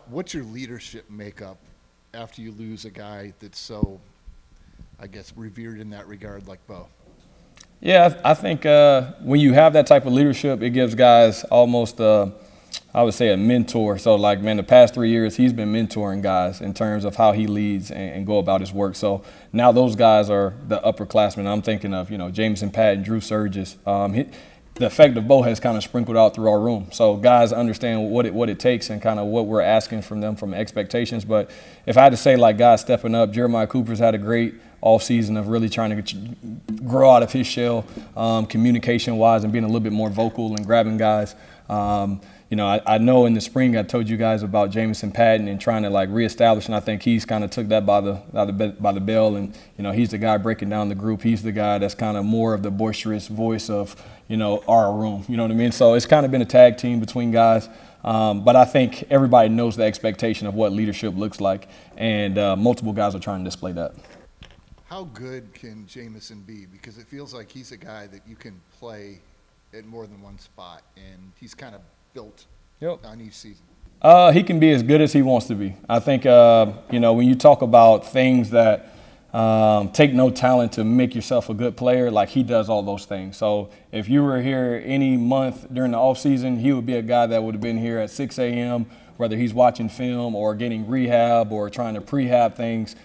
What's your leadership makeup after you lose a guy that's so, I guess, revered in that regard like Bo? Yeah, I think when you have that type of leadership, it gives guys almost, I would say, a mentor. So, like, man, the past 3 years, he's been mentoring guys in terms of how he leads and go about his work. So now those guys are the upperclassmen. I'm thinking of, Jameson Patton, Drew Surgis. The effect of Bo has kind of sprinkled out through our room. So guys understand what it takes and kind of what we're asking from them from expectations. But if I had to say, like, guys stepping up, Jeremiah Cooper's had a great offseason of really trying to grow out of his shell, communication-wise, and being a little bit more vocal and grabbing guys. I know in the spring I told you guys about Jameson Patton and trying to like reestablish, and I think he's kind of took that by the bell, and he's the guy breaking down the group. He's the guy that's kind of more of the boisterous voice of our room. You know what I mean? So it's kind of been a tag team between guys. But I think everybody knows the expectation of what leadership looks like, and multiple guys are trying to display that. How good can Jameson be? Because it feels like he's a guy that you can play at more than one spot, and he's kind of built on each season. He can be as good as he wants to be. I think, when you talk about things that take no talent to make yourself a good player, like he does all those things. So if you were here any month during the offseason, he would be a guy that would have been here at 6 a.m., whether he's watching film or getting rehab or trying to prehab things.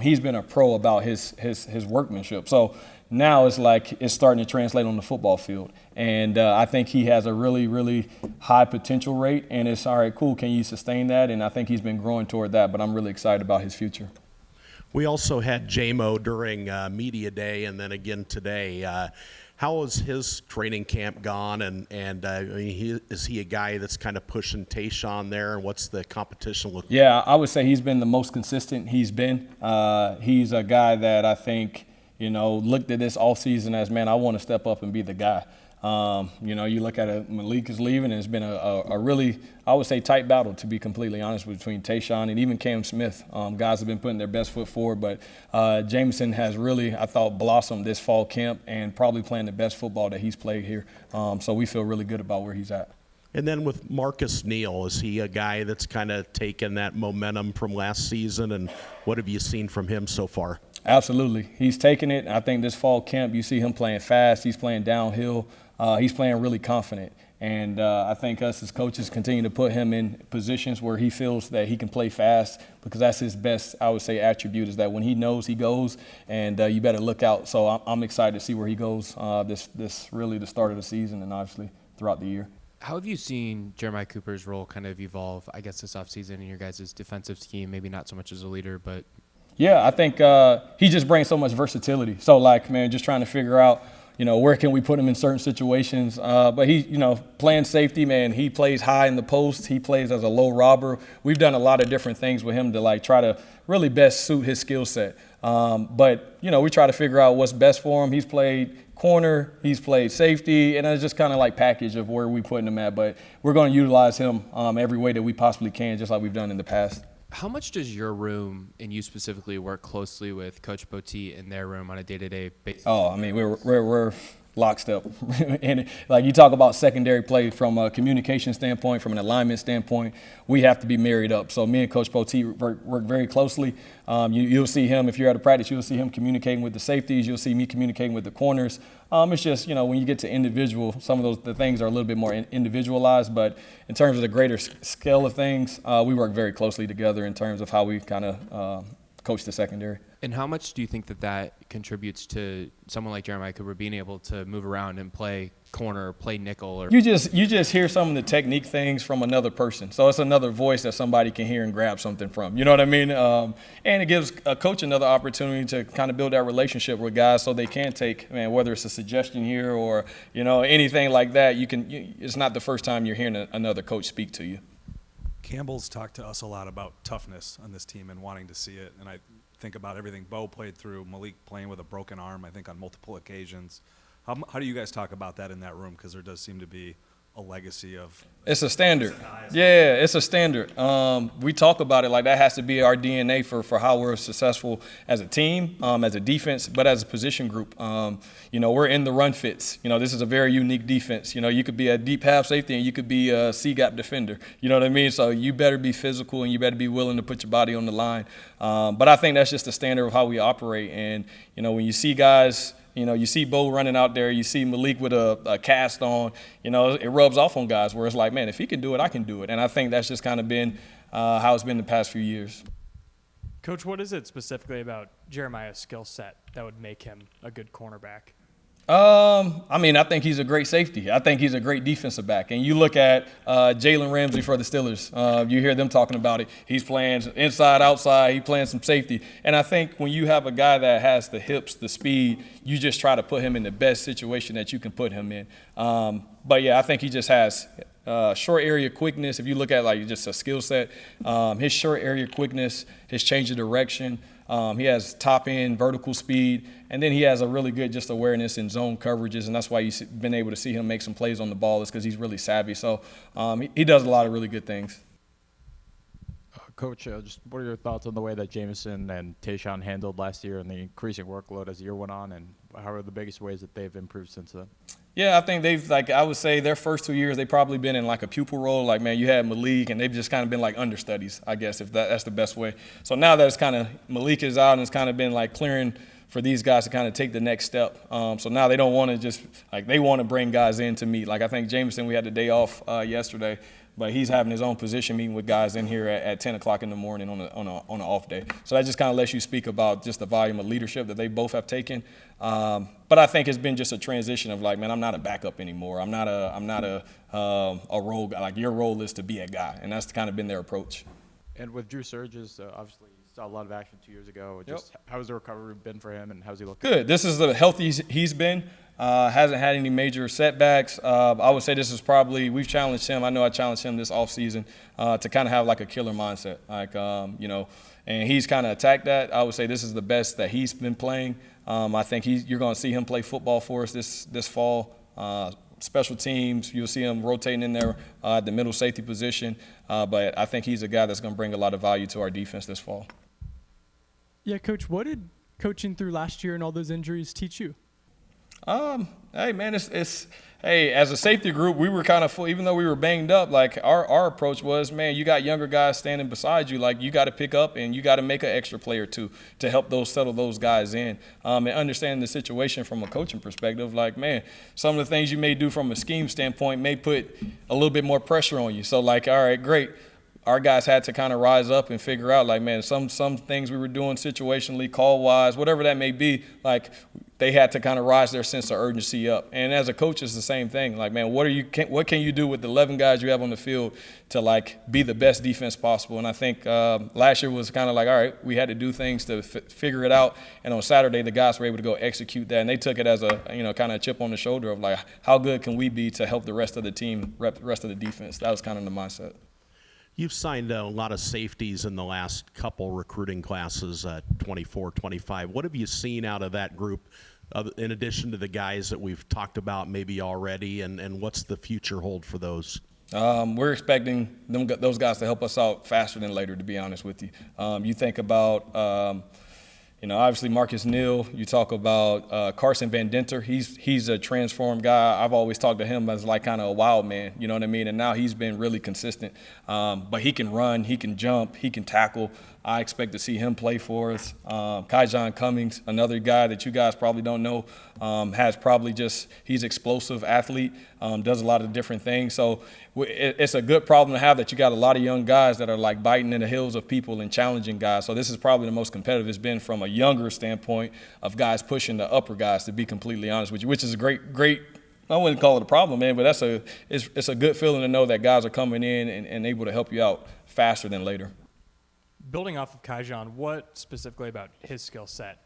He's been a pro about his workmanship. So now it's like it's starting to translate on the football field. And I think he has a really, really high potential rate. And it's all right, cool. Can you sustain that? And I think he's been growing toward that. But I'm really excited about his future. We also had JMO during media day and then again today. How has his training camp gone? And is he a guy that's kind of pushing Tayshawn there? And what's the competition look like? Yeah, I would say he's been the most consistent he's been. He's a guy that I think, looked at this offseason as, man, I want to step up and be the guy. You look at it, Malik is leaving, and it's been a really, I would say, tight battle, to be completely honest, between Tayshawn and even Cam Smith. Guys have been putting their best foot forward, but Jameson has really, I thought, blossomed this fall camp and probably playing the best football that he's played here. So we feel really good about where he's at. And then with Marcus Neal, is he a guy that's kind of taken that momentum from last season, and what have you seen from him so far? Absolutely. He's taken it. I think this fall camp, you see him playing fast. He's playing downhill. He's playing really confident. And I think us as coaches continue to put him in positions where he feels that he can play fast, because that's his best, I would say, attribute, is that when he knows, he goes, and you better look out. So I'm excited to see where he goes this really the start of the season and obviously throughout the year. How have you seen Jeremiah Cooper's role kind of evolve, I guess, this offseason in your guys' defensive scheme? Maybe not so much as a leader, but yeah, I think he just brings so much versatility. So, like, man, just trying to figure out, where can we put him in certain situations. But he, playing safety, man, he plays high in the post. He plays as a low robber. We've done a lot of different things with him to, like, try to really best suit his skill set. But, we try to figure out what's best for him. He's played corner, he's played safety, and it's just kind of like package of where we're putting him at. But we're going to utilize him every way that we possibly can, just like we've done in the past. How much does your room, and you specifically, work closely with Coach Poteet in their room on a day-to-day basis? Oh, I mean, we're lockstep. And like you talk about secondary play from a communication standpoint, from an alignment standpoint, we have to be married up. So me and Coach Poteet work very closely. You'll see him, if you're at a practice, you'll see him communicating with the safeties. You'll see me communicating with the corners. It's just, when you get to individual, some of the things are a little bit more individualized. But in terms of the greater scale of things, we work very closely together in terms of how we kind of coach the secondary. And how much do you think that contributes to someone like Jeremiah Cooper being able to move around and play corner, play nickel? Or you just hear some of the technique things from another person. So it's another voice that somebody can hear and grab something from. You know what I mean? And it gives a coach another opportunity to kind of build that relationship with guys, so they can take, whether it's a suggestion here or anything like that. It's not the first time you're hearing another coach speak to you. Campbell's talked to us a lot about toughness on this team and wanting to see it. And I think about everything Bo played through, Malik playing with a broken arm, I think, on multiple occasions. How do you guys talk about that in that room? Because there does seem to be a legacy of. It's a standard. Yeah, it's a standard. We talk about it like that has to be our DNA for how we're successful as a team, as a defense, but as a position group. We're in the run fits. This is a very unique defense. You could be a deep half safety and you could be a C-gap defender. You know what I mean? So you better be physical and you better be willing to put your body on the line. But I think that's just the standard of how we operate. And, when you see guys – you see Bo running out there. You see Malik with a cast on. It rubs off on guys where it's like, man, if he can do it, I can do it. And I think that's just kind of been how it's been the past few years. Coach, what is it specifically about Jeremiah's skill set that would make him a good cornerback? I think he's a great safety. I think he's a great defensive back. And you look at Jalen Ramsey for the Steelers. You hear them talking about it. He's playing inside, outside. He's playing some safety. And I think when you have a guy that has the hips, the speed, you just try to put him in the best situation that you can put him in. But, yeah, I think he just has short area quickness. If you look at, just a skill set, his short area quickness, his change of direction, he has top-end vertical speed, and then he has a really good just awareness in zone coverages, and that's why you've been able to see him make some plays on the ball is because he's really savvy. So he does a lot of really good things. Coach, just what are your thoughts on the way that Jameson and Tayshaun handled last year and the increasing workload as the year went on, and how are the biggest ways that they've improved since then? Yeah, I think they've, I would say their first 2 years, they've probably been in a pupil role. You had Malik, and they've just kind of been understudies, I guess, if that's the best way. So now that it's kind of Malik is out and it's kind of been clearing for these guys to kind of take the next step. So now they don't want to just, they want to bring guys in to meet. I think Jameson, we had the day off yesterday, but he's having his own position meeting with guys in here at 10 o'clock in the morning on an off day. So that just kind of lets you speak about just the volume of leadership that they both have taken. But I think it's been just a transition of man, I'm not a backup anymore. I'm not a role guy. Your role is to be a guy, and that's kind of been their approach. And with Drew Surges, obviously you saw a lot of action 2 years ago. Just how's the recovery been for him, and how's he looking? Good. This is the healthy he's been. Hasn't had any major setbacks. I would say this is probably, we've challenged him. I know I challenged him this offseason to kind of have a killer mindset. And he's kind of attacked that. I would say this is the best that he's been playing. I think you're going to see him play football for us this fall. Special teams, you'll see him rotating in there at the middle safety position. But I think he's a guy that's going to bring a lot of value to our defense this fall. Yeah, Coach, what did coaching through last year and all those injuries teach you? Hey man, hey, as a safety group, we were kind of full, even though we were banged up. Our approach was, man, you got younger guys standing beside you. You got to pick up and you got to make an extra play or two to help settle those guys in. And understanding the situation from a coaching perspective, man, some of the things you may do from a scheme standpoint may put a little bit more pressure on you. So all right, great. Our guys had to kind of rise up and figure out, man, some things we were doing situationally, call-wise, whatever that may be, they had to kind of rise their sense of urgency up. And as a coach, it's the same thing. Man, what can you do with the 11 guys you have on the field to, be the best defense possible? And I think last year was kind of all right, we had to do things to figure it out. And on Saturday, the guys were able to go execute that. And they took it as a, kind of chip on the shoulder of, how good can we be to help the rest of the team, the rest of the defense? That was kind of the mindset. You've signed a lot of safeties in the last couple recruiting classes, 24, 25. What have you seen out of that group, in addition to the guys that we've talked about maybe already, and what's the future hold for those? We're expecting those guys to help us out faster than later, to be honest with you. You think about obviously Marcus Neal. You talk about Carson Van Denter. He's a transformed guy. I've always talked to him as kind of a wild man, you know what I mean? And now he's been really consistent. But he can run, he can jump, he can tackle. I expect to see him play for us. Kyjon Cummings, another guy that you guys probably don't know, he's explosive athlete, does a lot of different things. So it's a good problem to have that you got a lot of young guys that are biting in the heels of people and challenging guys. So this is probably the most competitive it's been from a younger standpoint of guys pushing the upper guys, to be completely honest with you, which is a great, I wouldn't call it a problem, man, but it's a good feeling to know that guys are coming in and able to help you out faster than later. Building off of Kyjon, what specifically about his skill set?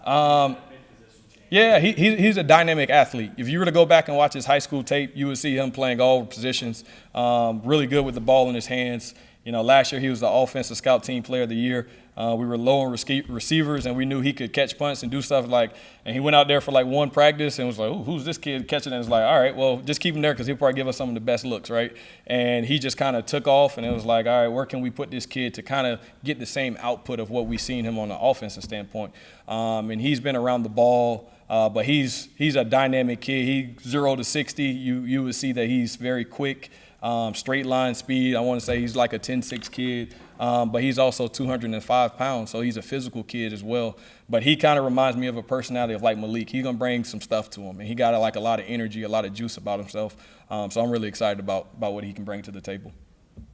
Yeah, he's a dynamic athlete. If you were to go back and watch his high school tape, you would see him playing all positions, really good with the ball in his hands. You know, last year he was the offensive scout team player of the year. We were low on receivers, and we knew he could catch punts and do stuff like. And he went out there for like one practice and was like, "Oh, who's this kid catching?" And it's like, all right, well, just keep him there because he'll probably give us some of the best looks, right? And he just kind of took off, and it was like, all right, where can we put this kid to kind of get the same output of what we've seen him on the offensive standpoint? And he's been around the ball. But he's a dynamic kid. He 0 to 60. You would see that he's very quick, straight line speed. I want to say he's like a 10-6 kid, but he's also 205 pounds, so he's a physical kid as well. But he kind of reminds me of a personality of like Malik. He's gonna bring some stuff to him, and he got like a lot of energy, a lot of juice about himself. So I'm really excited about what he can bring to the table.